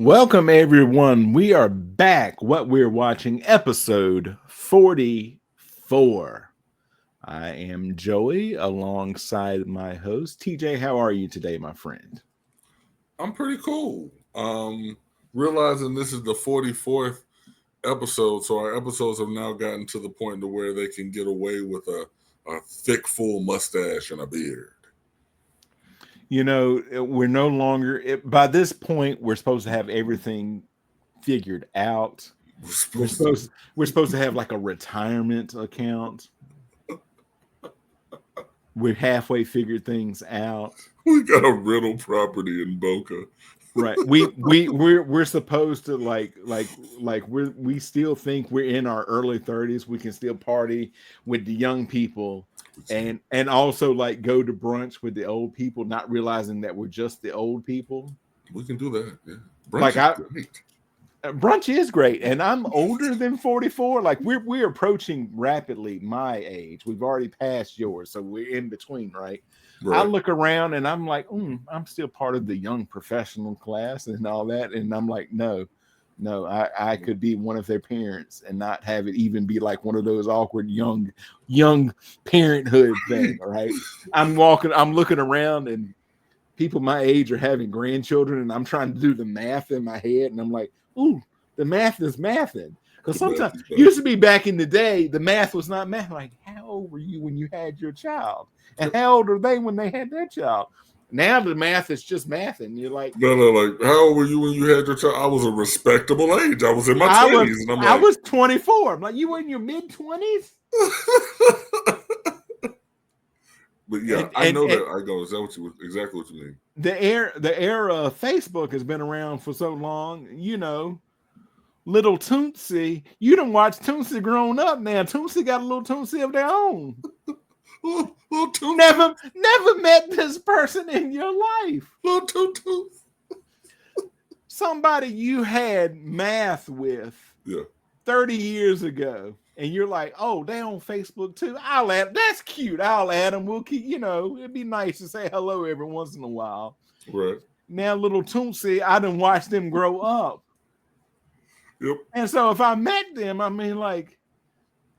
Welcome, everyone. We are back. What we're watching, episode 44. I am Joey alongside my host, TJ. How are you today, my friend? I'm pretty cool. Realizing this is the 44th episode, so our episodes have now gotten to the point to where they can get away with a thick, full mustache and a beard. We're no longer, by this point, we're supposed to have everything figured out. We're We're supposed to. supposed we're supposed to have like a retirement account. We've halfway figured things out. We got a rental property in Boca. Right. We're supposed to we still think we're in our early 30s. We can still party with the young people and also like go to brunch with the old people, not realizing that we're just the old people. We can do that. Yeah. Brunch is great. Brunch is great, and I'm older than 44. Like we're approaching rapidly my age. We've already passed yours, so we're in between, right? I look around and I'm like, I'm still part of the young professional class and all that. And I'm like, no, I could be one of their parents and not have it even be like one of those awkward young parenthood thing. Right. I'm looking around and people my age are having grandchildren and I'm trying to do the math in my head. And I'm like, the math is mathing. Because sometimes used to be back in the day, the math was not math. Like, how old were you when you had your child? And how old are they when they had their child? Now the math is just math, and you're like, no, like, how old were you when you had your child? I was a respectable age. I was in my 20s. And I was 24. I'm like, you were in your mid 20s? But yeah, I know that. I go, is that exactly what you mean? The era of Facebook has been around for so long, Little Tootsie, you done watched Tootsie grown up now. Tootsie got a little Tootsie of their own. Little Tootsie. Never met this person in your life. Little Tootsie. Somebody you had math with 30 years ago. And you're like, oh, they on Facebook too. I'll add. That's cute. I'll add them. We'll keep, it'd be nice to say hello every once in a while. Right. Now, little Tootsie, I done watched them grow up. Yep. And so if I met them, I mean, like,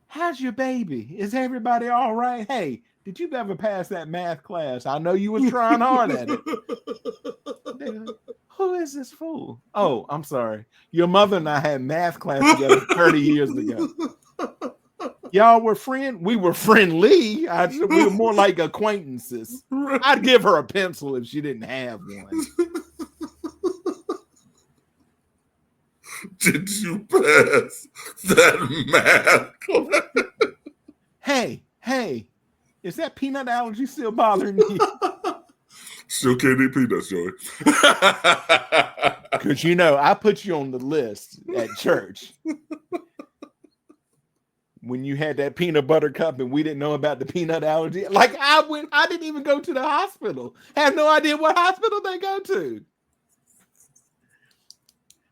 how's your baby? Is everybody all right? Hey, did you ever pass that math class? I know you was trying hard at it. Who is this fool? Oh, I'm sorry. Your mother and I had math class together 30 years ago. Y'all were friends. We were friendly. We were more like acquaintances. I'd give her a pencil if she didn't have one. Did you pass that math? Hey, is that peanut allergy still bothering me? Still can't eat peanuts, Joey. Because I put you on the list at church when you had that peanut butter cup and we didn't know about the peanut allergy. Like I didn't even go to the hospital. Have no idea what hospital they go to.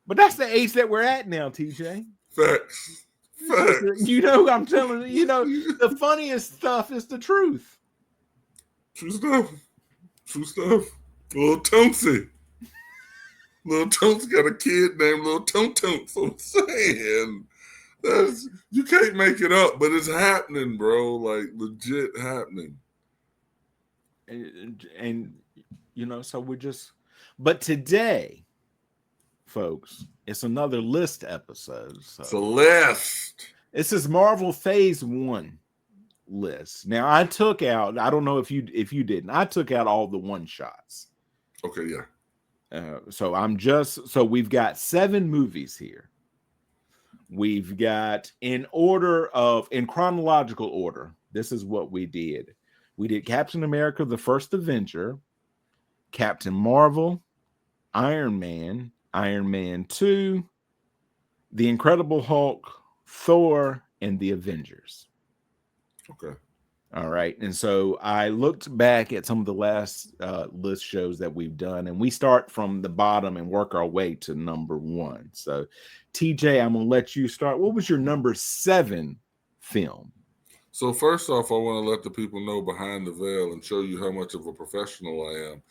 But that's the age that we're at now, TJ. Facts. I'm telling you, the funniest stuff is the truth. True stuff. Little Tootsie. Little Tootsie got a kid named Little Toot. So I'm saying, you can't make it up, but it's happening, bro. Like, legit happening. And so we're just, but today, folks, it's another list episode. So it's a list. This is Marvel Phase One list. Now I took out, I don't know if you didn't, I took out all the one shots. Okay, yeah. So we've got 7 movies here. We've got in chronological order. This is what we did. We did Captain America, the First Avenger, Captain Marvel, Iron Man, Iron Man 2, The Incredible Hulk, Thor, and the Avengers. Okay. All right. And so I looked back at some of the last list shows that we've done, and we start from the bottom and work our way to number 1. So, TJ, I'm going to let you start. What was your number 7 film? So first off, I want to let the people know behind the veil and show you how much of a professional I am.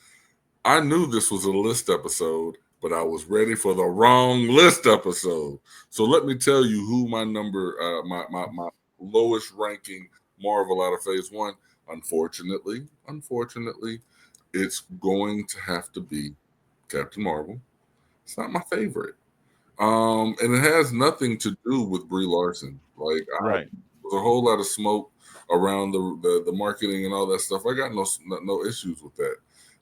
I knew this was a list episode, but I was ready for the wrong list episode. So let me tell you who my my lowest ranking Marvel out of Phase One. Unfortunately, it's going to have to be Captain Marvel. It's not my favorite. And it has nothing to do with Brie Larson. Like, Right. there's a whole lot of smoke around the marketing and all that stuff. I got no issues with that.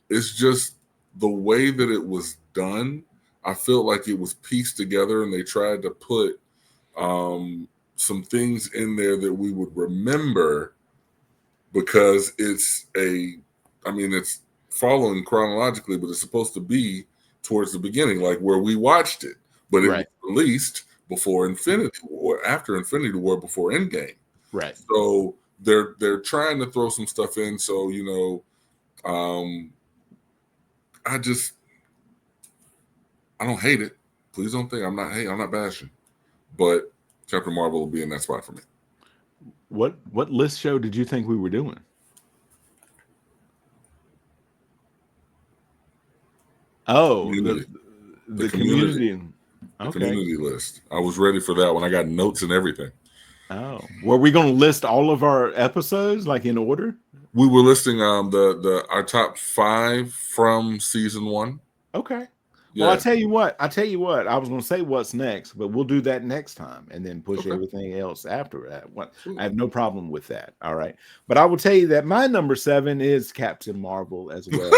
It's just the way that it was done. I felt like it was pieced together, and they tried to put some things in there that we would remember because it's following chronologically, but it's supposed to be towards the beginning, like where we watched it. But it was released before Infinity War, after Infinity War, before Endgame. Right. So they're trying to throw some stuff in. So I don't hate it. Please don't think I'm not bashing. But Captain Marvel will be in that spot for me. What list show did you think we were doing? Oh, the community. The community list. I was ready for that one. I got notes and everything. Oh, were we going to list all of our episodes like in order? We were listing our top 5 from season 1. Okay. Yeah. Well, I tell you what. I was going to say what's next, but we'll do that next time and then push everything else after that. I have no problem with that. All right. But I will tell you that my number 7 is Captain Marvel as well.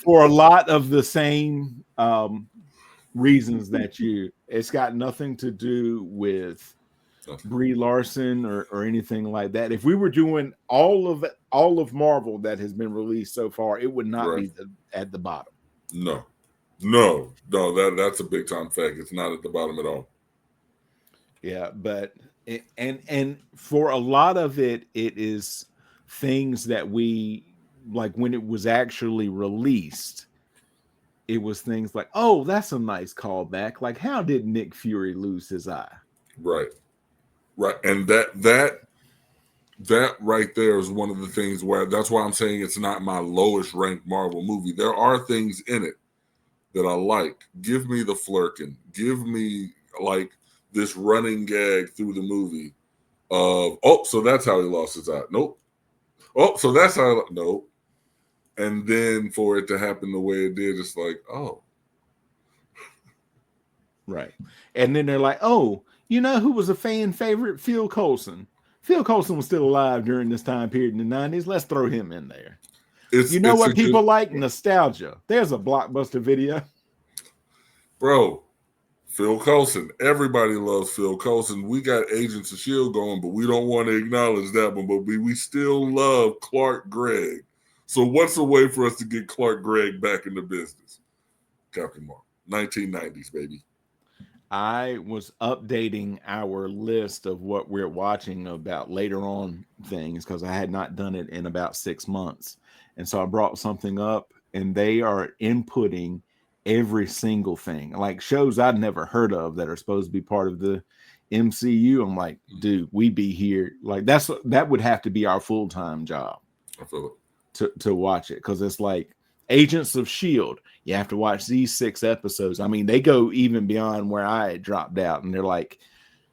For a lot of the same reasons that it's got nothing to do with Brie Larson or anything like that. If we were doing all of Marvel that has been released so far, it would not be at the bottom. No, that's a big time fact. It's not at the bottom at all. Yeah, but and for a lot of it is things that we like when it was actually released. It was things like, oh, that's a nice callback. Like, how did Nick Fury lose his eye? Right. And that right there is one of the things where that's why I'm saying it's not my lowest ranked Marvel movie. There are things in it that I like. Give me the flirking. Give me like this running gag through the movie of, so that's how he lost his eye. Nope. Oh, so that's how, nope. And then for it to happen the way it did, it's like, oh. Right. And then they're like, oh, you know who was a fan favorite? Phil Coulson. Phil Coulson was still alive during this time period in the 90s. Let's throw him in there. You know what people like? Nostalgia. There's a Blockbuster video. Bro, Phil Coulson. Everybody loves Phil Coulson. We got Agents of S.H.I.E.L.D. going, but we don't want to acknowledge that one. But we still love Clark Gregg. So what's a way for us to get Clark Gregg back in the business? Captain Marvel. 1990s, baby. I was updating our list of what we're watching about later on things because I had not done it in about 6 months. And so I brought something up and they are inputting every single thing, like shows I'd never heard of that are supposed to be part of the MCU. I'm like, dude, we be here. Like that would have to be our full-time job. I feel it. To watch it because it's like Agents of S.H.I.E.L.D. You have to watch these 6 episodes. I mean, they go even beyond where I had dropped out, and they're like,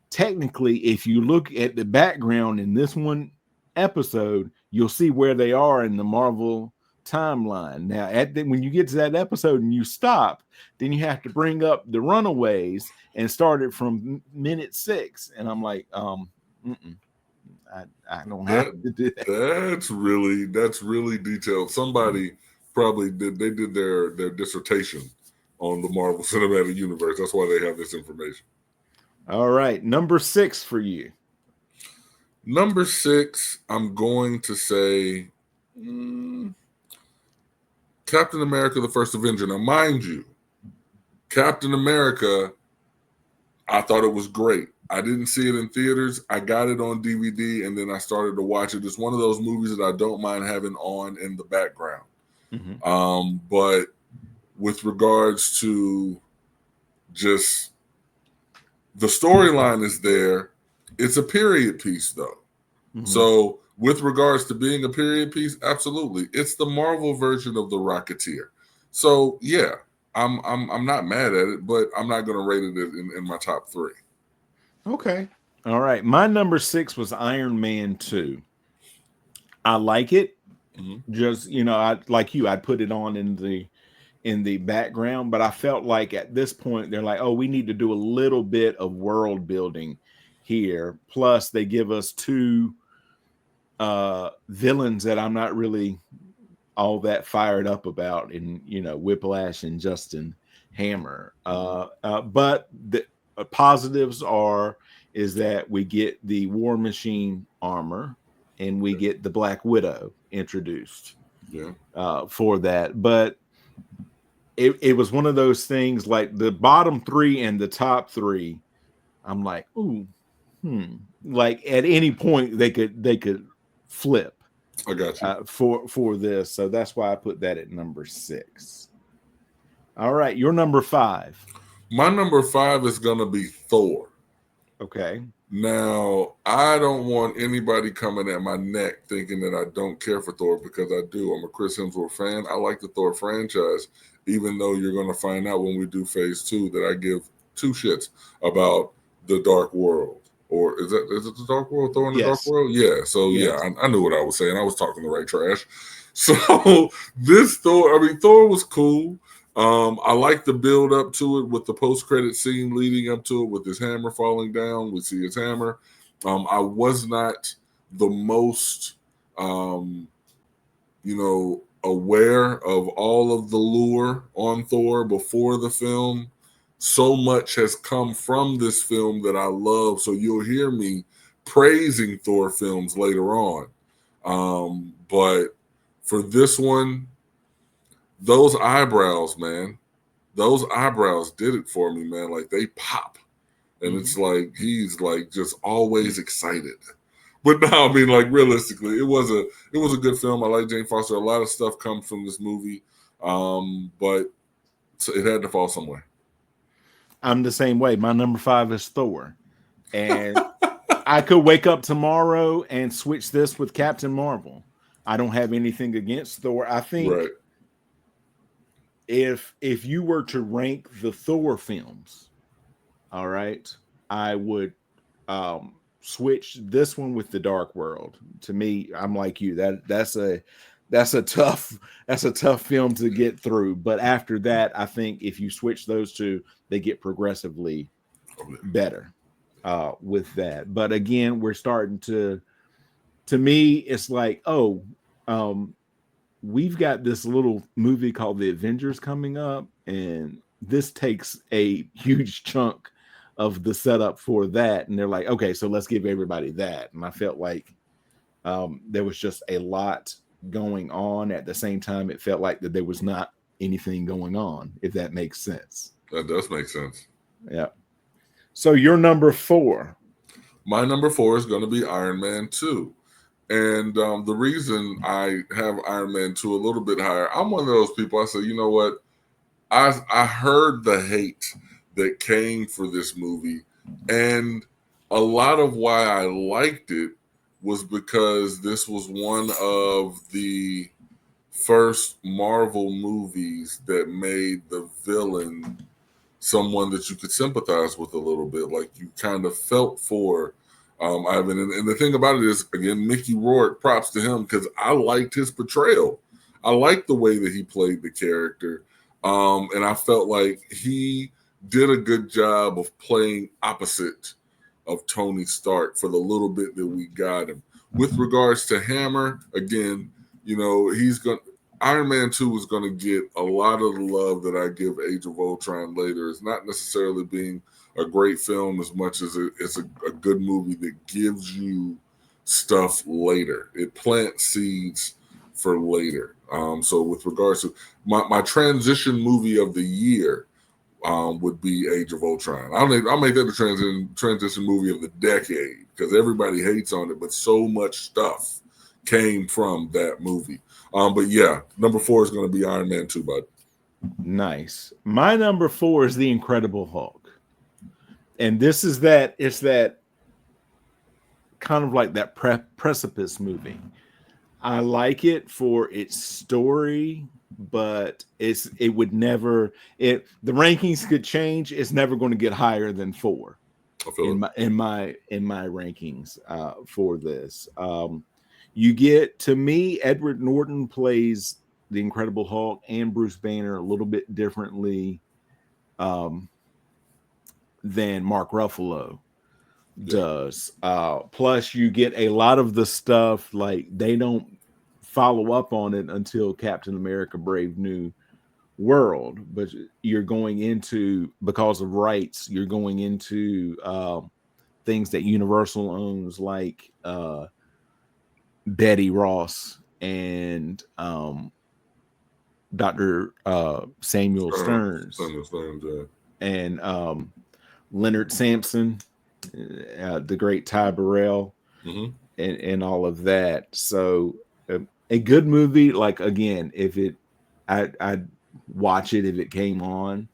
technically, if you look at the background in this one episode, you'll see where they are in the Marvel timeline. Now, when you get to that episode and you stop, then you have to bring up the Runaways and start it from minute 6. And I'm like, I don't have to do that. That's really detailed. Somebody probably did their dissertation on the Marvel Cinematic Universe. That's why they have this information. All right, number 6 for you. Number 6, I'm going to say Captain America: The First Avenger. Now, mind you, Captain America, I thought it was great. I didn't see it in theaters. I got it on DVD, and then I started to watch it. It's one of those movies that I don't mind having on in the background. Mm-hmm. But with regards to just the storyline is there. It's a period piece, though. Mm-hmm. So with regards to being a period piece, absolutely. It's the Marvel version of The Rocketeer. So, yeah, I'm not mad at it, but I'm not going to rate it in my top 3. Okay. All right. My number 6 was Iron Man 2. I like it. Mm-hmm. Just, I like you, I'd put it on in the background, but I felt like at this point they're like, oh, we need to do a little bit of world building here. Plus, they give us 2 villains that I'm not really all that fired up about, in Whiplash and Justin Hammer. But the positives is that we get the War Machine armor and we get the Black Widow introduced. Yeah. For that, but it was one of those things, like the bottom 3 and the top 3. I'm like, ooh, like at any point they could flip. I got you. For this, so that's why I put that at number 6. All right, your number 5. My number 5 is gonna be Thor. Okay. Now, I don't want anybody coming at my neck thinking that I don't care for Thor, because I do. I'm a Chris Hemsworth fan. I like the Thor franchise, even though you're going to find out when we do Phase 2 that I give 2 shits about the Dark World. Or is it the Dark World? Thor in the Dark World? Yeah. So, yes. Yeah, I knew what I was saying. I was talking the right trash. So, this Thor, Thor was cool. I like the build up to it with the post-credit scene leading up to it with his hammer falling down. We see his hammer. I was not the most, aware of all of the lore on Thor before the film. So much has come from this film that I love. So you'll hear me praising Thor films later on. But for this one, those eyebrows, man, those eyebrows did it for me, man. Like, they pop. And it's like, he's like just always excited. But no, like, realistically, it was a good film. I like Jane Foster. A lot of stuff comes from this movie. But it had to fall somewhere. I'm the same way. My number 5 is Thor. And I could wake up tomorrow and switch this with Captain Marvel. I don't have anything against Thor. I think if you were to rank the Thor films, all right, I would switch this one with the Dark World. To me, I'm like you. That's a tough film to get through. But after that, I think if you switch those 2, they get progressively better with that. But again, we're starting to me, it's like, we've got this little movie called The Avengers coming up, and this takes a huge chunk of the setup for that. And they're like, okay, so let's give everybody that. And I felt like there was just a lot going on. At the same time, it felt like that there was not anything going on, if that makes sense. That does make sense. Yeah. So your number 4. My number 4 is going to be Iron Man 2. And the reason I have Iron Man 2 a little bit higher, I'm one of those people, I say, you know what? I heard the hate that came for this movie. And a lot of why I liked it was because this was one of the first Marvel movies that made the villain someone that you could sympathize with a little bit. Like, you kind of felt for Ivan. And the thing about it is, again, Mickey Rourke, props to him, because I liked his portrayal. I liked the way that he played the character. And I felt like he did a good job of playing opposite of Tony Stark for the little bit that we got him. With regards to Hammer, again, Iron Man 2 is going to get a lot of the love that I give Age of Ultron later. It's not necessarily being a great film as much as it's a good movie that gives you stuff later. It plants seeds for later. So with regards to my transition movie of the year would be Age of Ultron. I'll make that the transition movie of the decade, because everybody hates on it, but so much stuff came from that movie. But yeah, number 4 is going to be Iron Man 2, bud. Nice. My number 4 is The Incredible Hulk. And this is it's that kind of like that precipice movie. I like it for its story, but it would never the rankings could change. It's never going to get higher than 4 I feel it. in my rankings for this. You get, to me, Edward Norton plays the Incredible Hulk and Bruce Banner a little bit differently than Mark Ruffalo does. Plus, you get a lot of the stuff, like they don't follow up on it until Captain America: Brave New World, but you're going into, because of rights, you're going into things that Universal owns, like Betty Ross and Dr. Samuel Stearns Samuel Stearns, yeah. and Leonard Sampson, the great Ty Burrell, and all of that. So a good movie, like, again, if it, I'd watch it if it came on,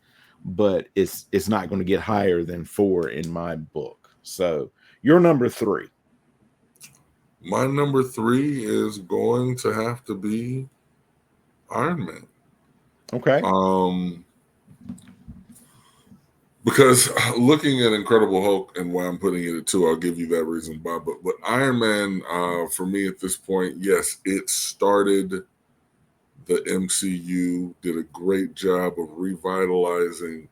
but it's not going to get higher than 4 in my book. So your number 3. My number 3 is going to have to be Iron Man. Okay. Because looking at Incredible Hulk and why I'm putting it at 2, I'll give you that reason, Bob. But Iron Man, for me at this point, yes, it started the MCU, did a great job of revitalizing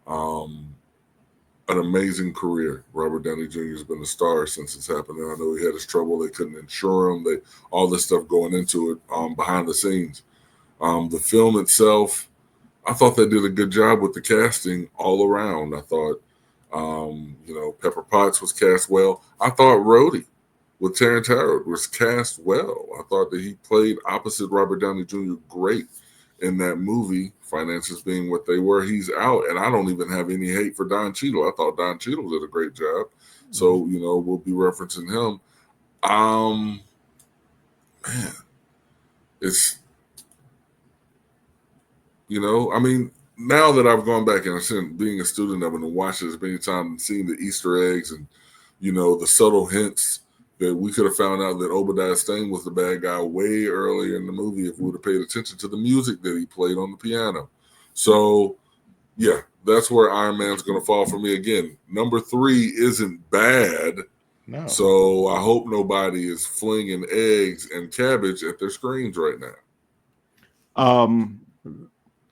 an amazing career. Robert Downey Jr. has been a star since it's happened. And I know he had his trouble. They couldn't insure him. All this stuff going into it behind the scenes. The film itself, I thought they did a good job with the casting all around. I thought, Pepper Potts was cast well. I thought Rhodey with Terrence Howard was cast well. I thought that he played opposite Robert Downey Jr. great in that movie. Finances being what they were, he's out, and I don't even have any hate for Don Cheadle. I thought Don Cheadle did a great job, so we'll be referencing him. Man, it's I mean, now that I've gone back and I've seen, being a student of it and watched it as many times and seeing the Easter eggs and the subtle hints that we could have found out that Obadiah Stane was the bad guy way earlier in the movie if we would have paid attention to the music that he played on the piano. So, yeah, that's where Iron Man's going to fall for me again. Number 3 isn't bad. No. So I hope nobody is flinging eggs and cabbage at their screens right now.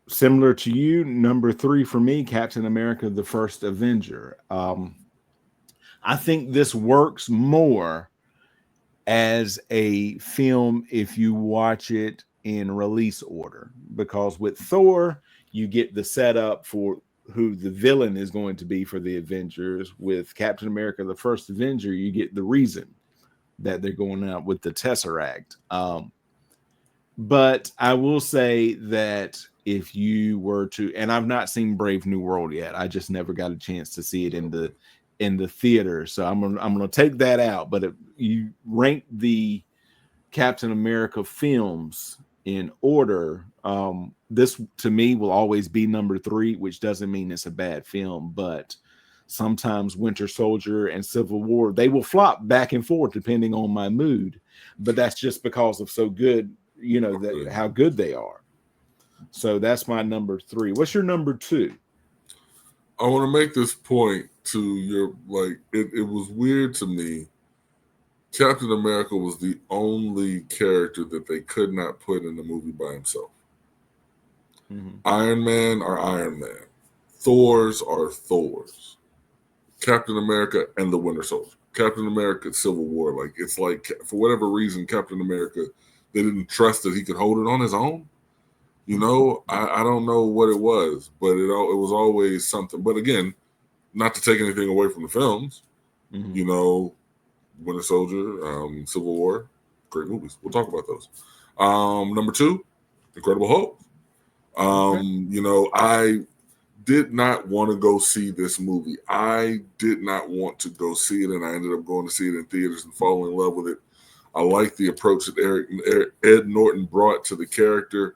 Similar to you, number 3 for me, Captain America: The First Avenger. I think this works more as a film if you watch it in release order, because with Thor, you get the setup for who the villain is going to be for the Avengers. With Captain America: The First Avenger, you get the reason that they're going out with the Tesseract. But I will say that if you were to, and I've not seen Brave New World yet, I just never got a chance to see it in the theater, so I'm gonna take that out. But if you rank the Captain America films in order, this to me will always be number 3, which doesn't mean it's a bad film, but sometimes Winter Soldier and Civil War, they will flop back and forth depending on my mood, but that's just because of so good, how good they are. So that's my number 3. What's your number 2? I want to make this point to your, it was weird to me. Captain America was the only character that they could not put in the movie by himself. Iron Man are Iron Man. Thors are Thors. Captain America and the Winter Soldier. Captain America Civil War. It's like, for whatever reason, Captain America, they didn't trust that he could hold it on his own. I don't know what it was, but it was always something. But again, not to take anything away from the films, Winter Soldier, Civil War, great movies. We'll talk about those. Number 2, Incredible Hulk. I did not want to go see this movie. I did not want to go see it, and I ended up going to see it in theaters and falling in love with it. I like the approach that Ed Norton brought to the character,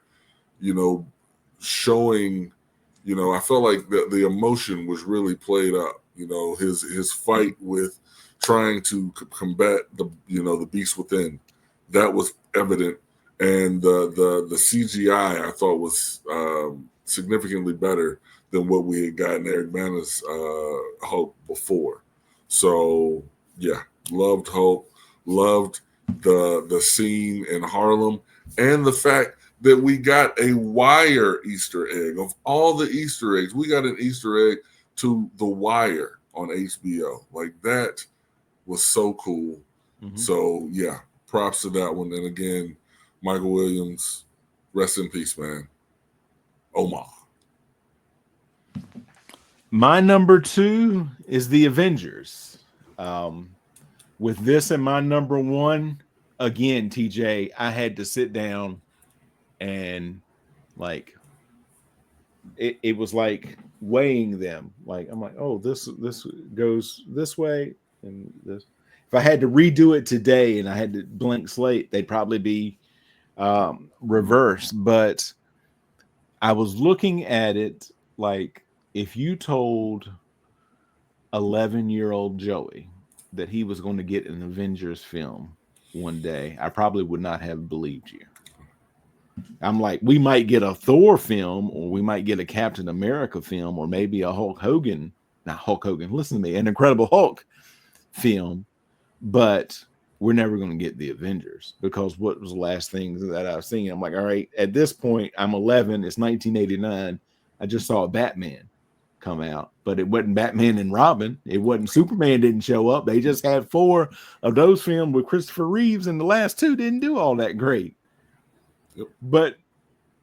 showing, I felt like the emotion was really played up. His fight with trying to combat the beast within, that was evident, and the CGI I thought was significantly better than what we had gotten Eric Bana's Hulk before. So yeah, loved Hulk, loved the scene in Harlem, and the fact that we got a Wire Easter egg. Of all the Easter eggs, we got an Easter egg to The Wire on HBO. Like, that was so cool. Mm-hmm. So yeah, props to that one. And again, Michael Williams, rest in peace, man. Omar. My number 2 is the Avengers. With this and my number 1, again, TJ, I had to sit down and like it was like weighing them. Like, I'm like, oh, this goes this way, and this. If I had to redo it today and I had to blank slate, they'd probably be reversed. But I was looking at it like, if you told 11-year-old Joey that he was going to get an Avengers film one day, I probably would not have believed you. I'm like, we might get a Thor film, or we might get a Captain America film, or maybe a Hulk Hogan, not Hulk Hogan, listen to me, an Incredible Hulk film, but we're never going to get the Avengers, because what was the last thing that I was seeing? I'm like, all right, at this point, I'm 11, it's 1989, I just saw a Batman come out, but it wasn't Batman and Robin, it wasn't Superman didn't show up, they just had 4 of those films with Christopher Reeves, and the last 2 didn't do all that great. Yep. But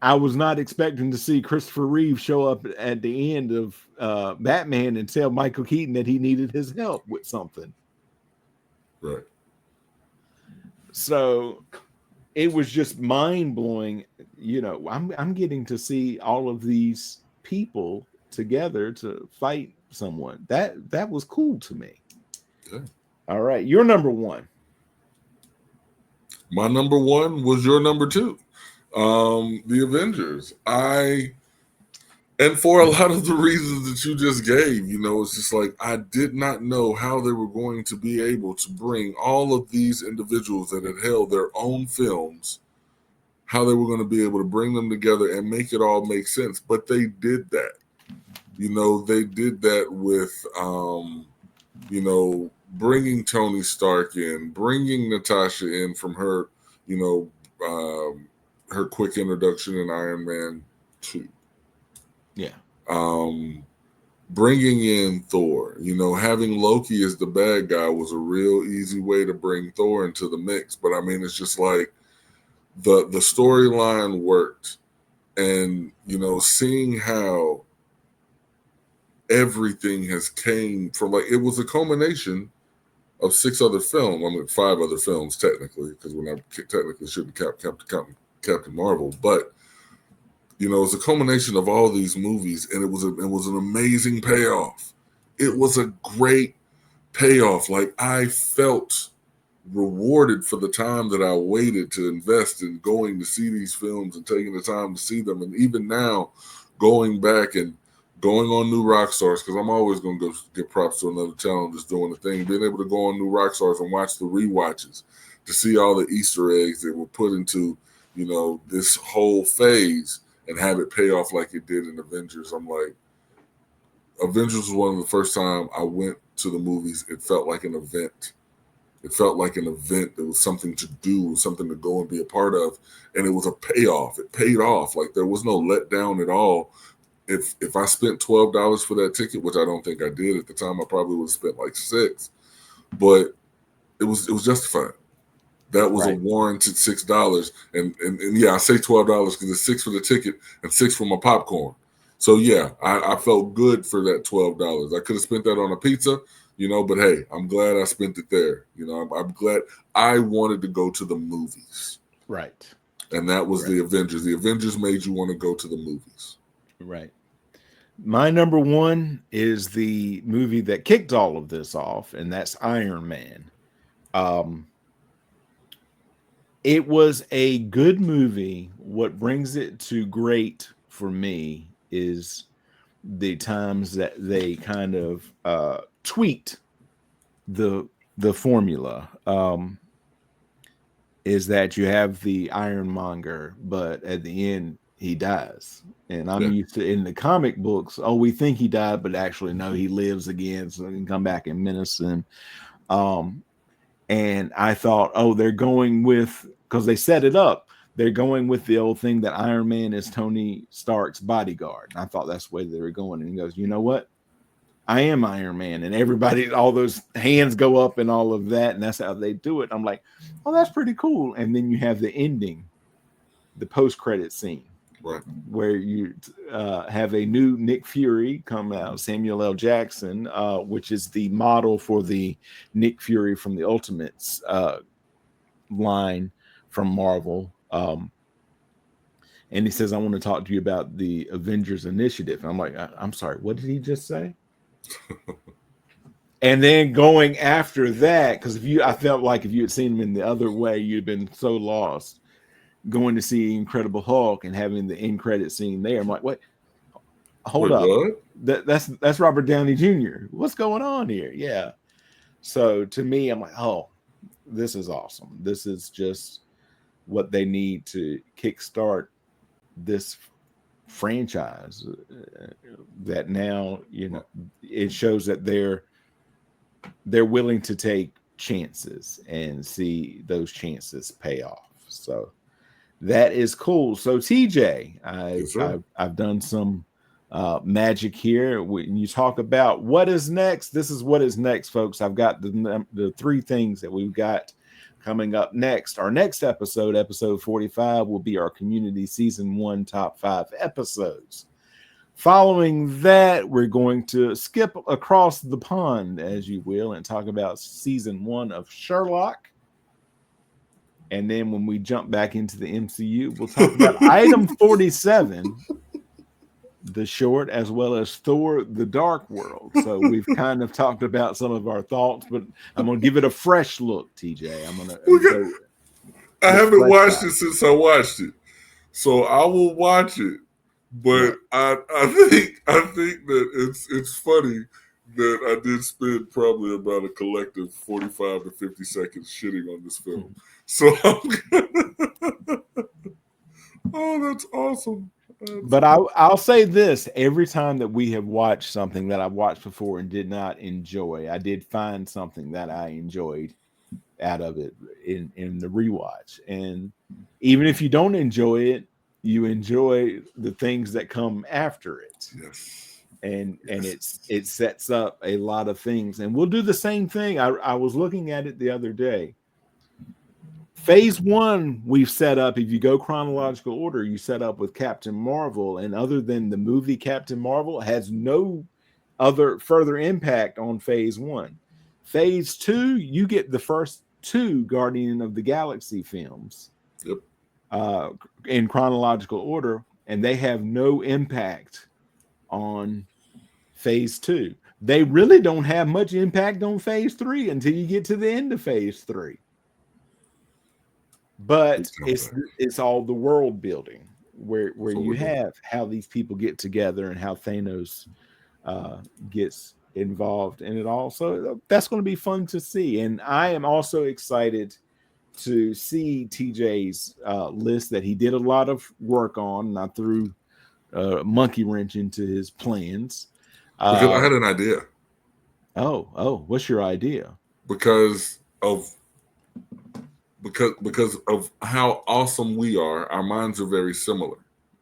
I was not expecting to see Christopher Reeve show up at the end of Batman and tell Michael Keaton that he needed his help with something. Right. So it was just mind-blowing. You know, I'm getting to see all of these people together to fight someone. That was cool to me. Yeah. All right, your number 1. My number 1 was your number 2. The Avengers. And for a lot of the reasons that you just gave, you know, it's just like, I did not know how they were going to be able to bring all of these individuals that had held their own films, how they were going to be able to bring them together and make it all make sense. But they did that. You know, they did that with, you know, bringing Tony Stark in, bringing Natasha in from her, you know, her quick introduction in Iron Man 2. Yeah. Bringing in Thor, you know, having Loki as the bad guy was a real easy way to bring Thor into the mix. But I mean, it's just like the storyline worked, and, you know, seeing how everything has came from, like, it was a culmination of 6 other films. I mean, 5 other films technically, because when I technically shouldn't count Captain Marvel, but, you know, it's a culmination of all these movies, and it was an amazing payoff. It was a great payoff. Like, I felt rewarded for the time that I waited to invest in going to see these films and taking the time to see them. And even now, going back and going on New Rockstars, because I'm always going to go get props to another channel just doing the thing, being able to go on New Rockstars and watch the rewatches to see all the Easter eggs that were put into, you know, this whole phase, and have it pay off like it did in Avengers. I'm like, Avengers was one of the first time I went to the movies. It felt like an event. It felt like an event. There was something to do, something to go and be a part of. And it was a payoff. It paid off. Like, there was no letdown at all. If I spent $12 for that ticket, which I don't think I did at the time, I probably would have spent like $6. But it was justified. That was right. A warranted $6. And yeah, I say $12 because it's $6 for the ticket and $6 for my popcorn. So yeah, I felt good for that $12. I could have spent that on a pizza, you know, but hey, I'm glad I spent it there. You know, I'm glad. I wanted to go to the movies. Right. And that was the Avengers. The Avengers made you want to go to the movies. Right. My number 1 is the movie that kicked all of this off, and that's Iron Man. It was a good movie. What brings it to great for me is the times that they kind of tweaked the formula. is that you have the Ironmonger, but at the end he dies. And I'm used to in the comic books, we think he died, but actually no, he lives again, so he can come back and menace him. And I thought, they're going with, because they set it up, they're going with the old thing that Iron Man is Tony Stark's bodyguard. And I thought that's the way they were going. And he goes, you know what? I am Iron Man. And everybody, all those hands go up and all of that. And that's how they do it. I'm like, that's pretty cool. And then you have the ending, the post-credit scene, right, where you have a new Nick Fury come out, Samuel L. Jackson, which is the model for the Nick Fury from the Ultimates line from Marvel. And he says, I want to talk to you about the Avengers Initiative. And I'm like, I'm sorry, what did he just say? And then going after that, because I felt like if you had seen him in the other way, you'd been so lost. Going to see Incredible Hulk and having the end credit scene there. I'm like, wait, hold up. What? That's Robert Downey Jr. What's going on here? Yeah. So to me, I'm like, this is awesome. This is just what they need to kickstart this franchise. That now, it shows that they're willing to take chances and see those chances pay off. So that is cool. So TJ, I've done some magic here. When you talk about what is next, this is what is next, folks. I've got the three things that we've got coming up next. Our next episode, episode 45, will be our Community Season 1 Top 5 episodes. Following that, we're going to skip across the pond, as you will, and talk about Season 1 of Sherlock. And then when we jump back into the MCU, we'll talk about Item 47, the short, as well as Thor: The Dark World. So we've kind of talked about some of our thoughts, but I'm going to give it a fresh look, TJ. I haven't watched it since I watched it, so I will watch it. But I think that it's funny that I did spend probably about a collective 45 to 50 seconds shitting on this film. So that's awesome. But I'll say this: every time that we have watched something that I've watched before and did not enjoy, I did find something that I enjoyed out of it in the rewatch. And even if you don't enjoy it, you enjoy the things that come after it. Yes. And it sets up a lot of things. And we'll do the same thing. I was looking at it the other day. Phase 1, we've set up, if you go chronological order, you set up with Captain Marvel, and other than the movie Captain Marvel, has no other further impact on Phase 1. Phase 2, you get the first 2 Guardian of the Galaxy films. Yep. In chronological order, and they have no impact on Phase 2. They really don't have much impact on Phase 3 until you get to the end of Phase 3. But it's all the world building where you have how these people get together and how Thanos gets involved in it all. So that's going to be fun to see. And I am also excited to see TJ's list that he did a lot of work on. And I threw a monkey wrench into his plans. Because I had an idea. Oh, what's your idea? Because of how awesome we are, our minds are very similar.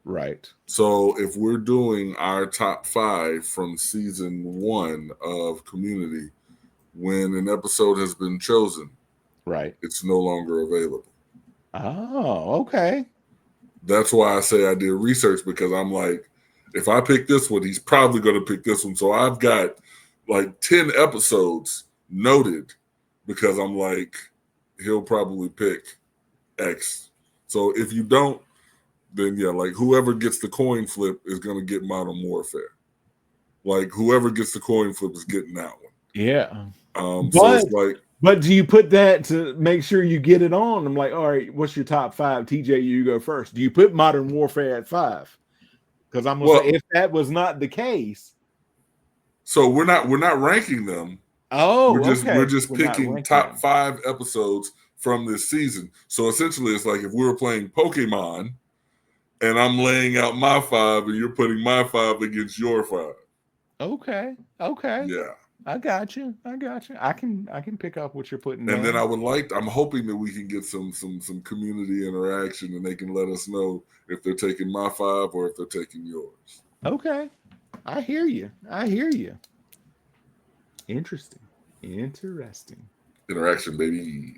Right. So if we're doing our top 5 from season 1 of Community, when an episode has been chosen, right, it's no longer available. Oh, okay. That's why I say I did research, because I'm like, if I pick this one, he's probably going to pick this one. So I've got like 10 episodes noted, because I'm like, he'll probably pick X. So if you don't, then like whoever gets the coin flip is going to get Modern Warfare. Like whoever gets the coin flip is getting that one. Yeah. So it's like, but do you put that to make sure you get it on? I'm like, all right, what's your top 5? TJ, you go first. Do you put Modern Warfare at 5? Because I'm gonna say, if that was not the case. So we're not ranking them. Oh, we're just picking top 5 episodes from this season. So essentially, it's like if we were playing Pokemon, and I'm laying out my 5, and you're putting my 5 against your 5. Okay. Yeah. I got you. I can pick up what you're putting down. And then I'm hoping that we can get some community interaction, and they can let us know if they're taking my 5 or if they're taking yours. Okay. I hear you. Interesting. Interaction, baby.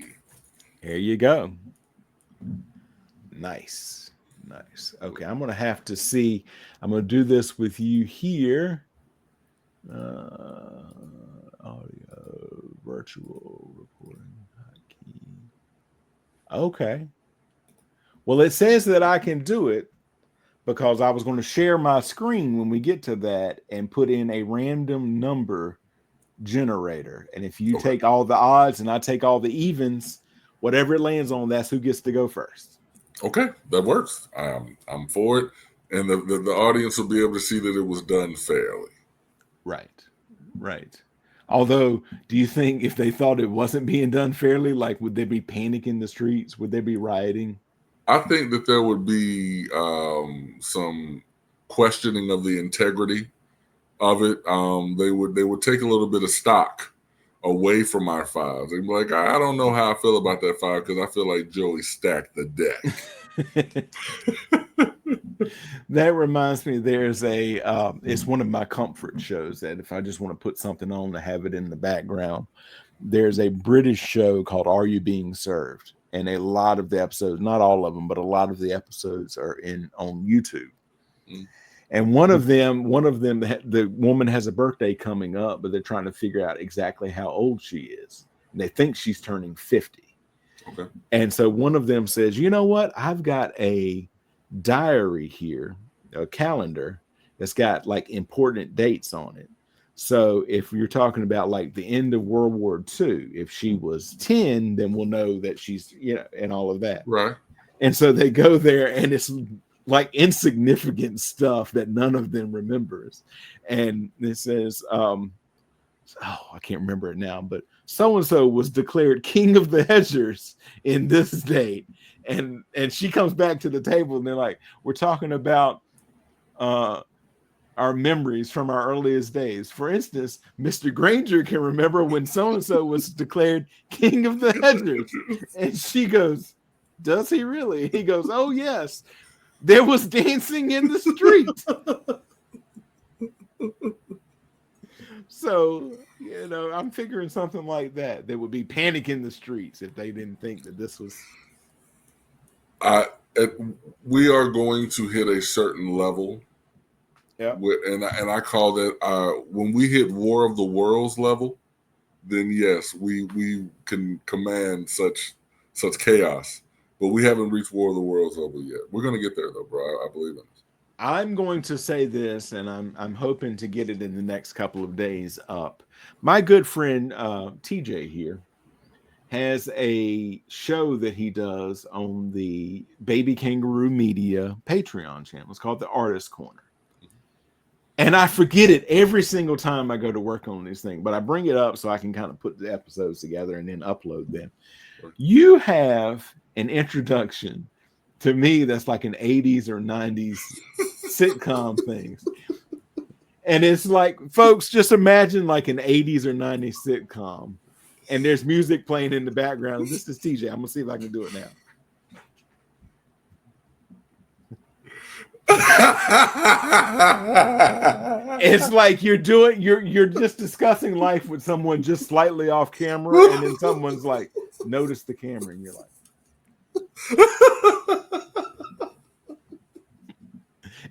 There you go. Nice. Okay, I'm gonna have to see. I'm gonna do this with you here. Audio, virtual recording, hotkey. Okay. Well, it says that I can do it because I was going to share my screen when we get to that and put in a random number generator. And if you take all the odds and I take all the evens, whatever it lands on, that's who gets to go first. Okay, that works. I'm for it. And the audience will be able to see that it was done fairly. Right. Although, do you think if they thought it wasn't being done fairly, like would there be panic in the streets? Would there be rioting? I think that there would be some questioning of the integrity of it. They would take a little bit of stock away from our 5s. They'd be like, I don't know how I feel about that 5 because I feel like Joey stacked the deck. That reminds me, there's it's one of my comfort shows that if I just want to put something on to have it in the background, there's a British show called Are You Being Served? And a lot of the episodes, not all of them, but a lot of the episodes are on YouTube. And one of them, the woman has a birthday coming up, but they're trying to figure out exactly how old she is. And they think she's turning 50. Okay. And so one of them says, you know what? I've got a diary here, a calendar that's got like important dates on it. So if you're talking about like the end of World War II, if she was 10, then we'll know that she's, and all of that. Right. And so they go there and it's like insignificant stuff that none of them remembers. And it says, I can't remember it now, but so-and-so was declared king of the hedgers in this date. And she comes back to the table and they're like, we're talking about our memories from our earliest days. For instance, Mr. Granger can remember when so-and-so was declared king of the hedgers. And she goes, does he really? He goes, oh, yes. There was dancing in the street. So, I'm figuring something like that. There would be panic in the streets if they didn't think that this was. We are going to hit a certain level. Yeah. And I call that when we hit War of the Worlds level, then yes, we can command such chaos. But we haven't reached War of the Worlds level yet. We're going to get there, though, bro. I believe in it. I'm going to say this, and I'm hoping to get it in the next couple of days up. My good friend TJ here has a show that he does on the Baby Kangaroo Media Patreon channel. It's called The Artist Corner. And I forget it every single time I go to work on this thing, but I bring it up so I can kind of put the episodes together and then upload them. You have an introduction to me that's like an 80s or 90s sitcom thing. And it's like, folks, just imagine like an 80s or 90s sitcom. And there's music playing in the background. This is TJ. I'm going to see if I can do it now. It's like you're just discussing life with someone just slightly off camera, and then someone's like, notice the camera, and you're like,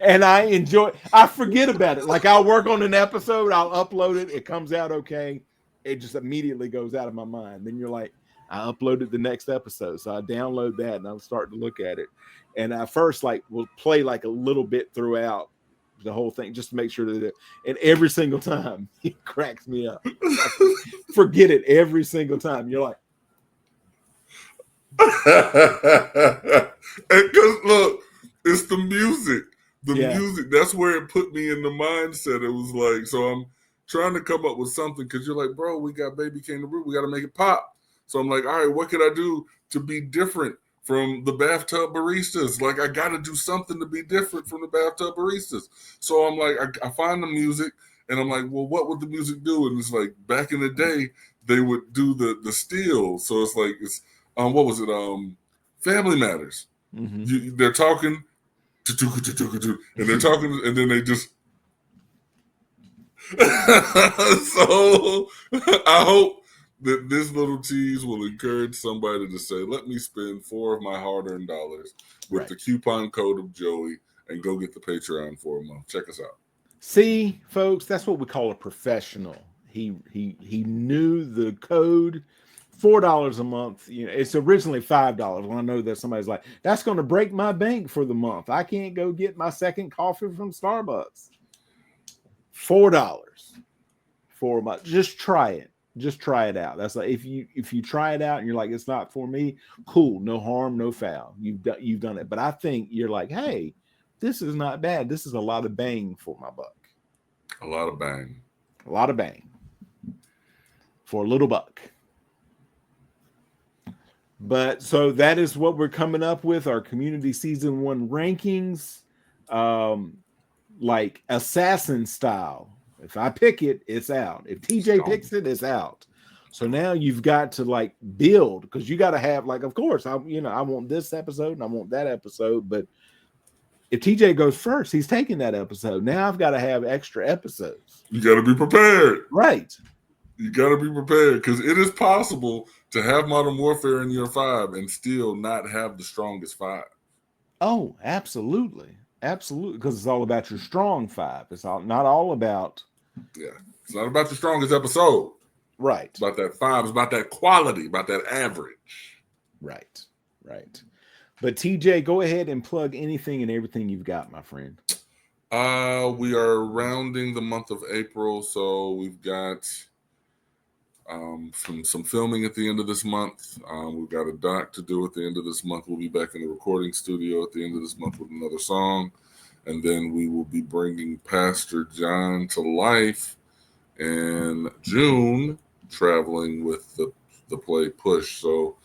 and I forget about it. Like I'll work on an episode, I'll upload it, it comes out okay, it just immediately goes out of my mind. Then you're like, I uploaded the next episode, so I download that and I'm starting to look at it. And I first will play like a little bit throughout the whole thing just to make sure that and every single time it cracks me up. Forget it every single time. You're like, because look, it's the music. The music, that's where it put me in the mindset. It was like, so I'm trying to come up with something because you're like, bro, we got Baby Kangaroo, we got to make it pop. So I'm like, all right, what could I do to be different from the bathtub baristas. Like, I got to do something to be different from the bathtub baristas. So I'm like, I find the music, and I'm like, well, what would the music do? And it's like, back in the day, they would do the steel. So it's like, it's what was it? Family Matters. Mm-hmm. They're talking, and they're talking, and then they just. So I hope that this little tease will encourage somebody to say, let me spend 4 of my hard-earned dollars with the coupon code of Joey and go get the Patreon for a month. Check us out. See, folks, that's what we call a professional. He knew the code. $4 a month. You know, it's originally $5. When I know that somebody's like, that's going to break my bank for the month. I can't go get my second coffee from Starbucks. $4 for a month. Just try it. Just try it out. That's like, if you try it out and you're like, it's not for me, cool, no harm, no foul. You've done it. But I think you're like, hey, this is not bad. This is a lot of bang for my buck. A lot of bang. A lot of bang for a little buck. But so that is what we're coming up with, our community season 1 rankings, like assassin style. If I pick it, it's out. If TJ picks it, it's out. So now you've got to like build, because you got to have, like, of course, I want this episode and I want that episode. But if TJ goes first, he's taking that episode. Now I've got to have extra episodes. You got to be prepared. Right. You got to be prepared, because it is possible to have Modern Warfare in your 5 and still not have the strongest 5. Oh, absolutely. Absolutely. Because it's all about your strong 5. It's not all about. Yeah. It's not about your strongest episode. Right. It's about that 5. It's about that quality, about that average. Right. Right. But TJ, go ahead and plug anything and everything you've got, my friend. We are rounding the month of April, so we've got some filming at the end of this month. We've got a doc to do at the end of this month. We'll be back in the recording studio at the end of this month with another song, and then we will be bringing Pastor John to life in June, traveling with the play Push. So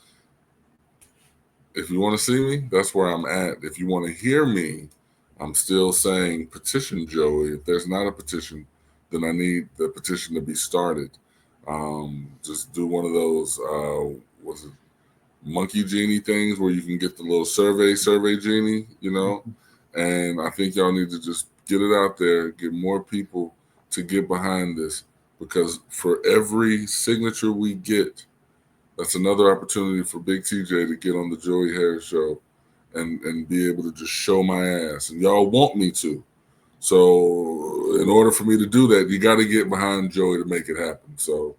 if you want to see me, that's where I'm at. If you want to hear me, I'm still saying petition Joey. If there's not a petition, then I need the petition to be started. Just do one of those, was it monkey genie things where you can get the little survey genie, you know? And I think y'all need to just get it out there, get more people to get behind this, because for every signature we get, that's another opportunity for Big TJ to get on the Joey Harris Show and be able to just show my ass. And y'all want me to. So in order for me to do that, you got to get behind Joey to make it happen. So,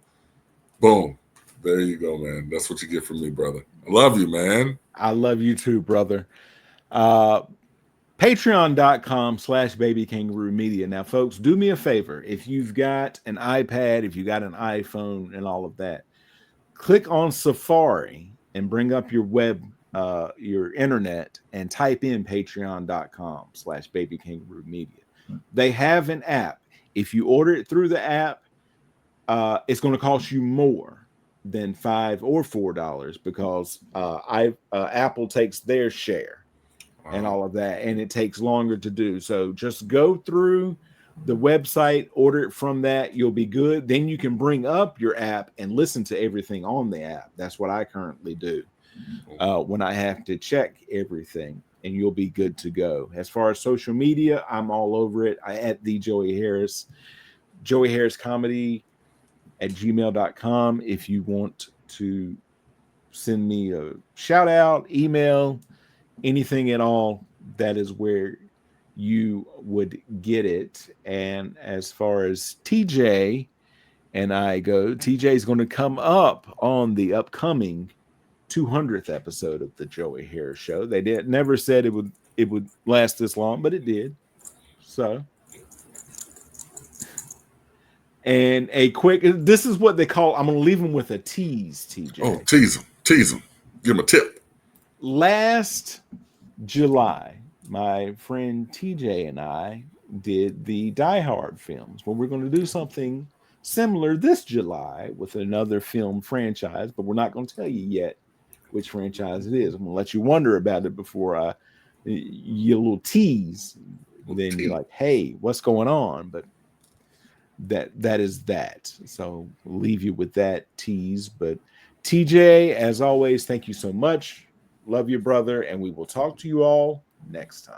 boom. There you go, man. That's what you get from me, brother. I love you, man. I love you too, brother. Patreon.com/babykangaroomedia. Now, folks, do me a favor. If you've got an iPad, if you got an iPhone and all of that, click on Safari and bring up your your internet and type in patreon.com/babykangaroomedia. They have an app. If you order it through the app, it's going to cost you more than $5 or $4 because Apple takes their share and all of that, and it takes longer to do. So just go through the website, order it from that. You'll be good. Then you can bring up your app and listen to everything on the app. That's what I currently do when I have to check everything, and you'll be good to go. As far as social media, I'm all over it. I at the Joey Harris, Joey Harris Comedy at gmail.com. If you want to send me a shout out, email, anything at all, that is where you would get it. And as far as TJ and I go, TJ is going to come up on the upcoming 200th episode of the Joey Harris Show. They never said it would last this long, but it did. So, and a quick, this is what they call, I'm going to leave them with a tease, TJ. Oh, tease them. Give them a tip. Last July, my friend TJ and I did the Die Hard films. Well, we're going to do something similar this July with another film franchise, but we're not going to tell you yet which franchise it is. I'm gonna let you wonder about it before you little tease. Then you're like, hey, what's going on? But that is that. So we'll leave you with that tease. But TJ, as always, thank you so much. Love you, brother, and we will talk to you all next time.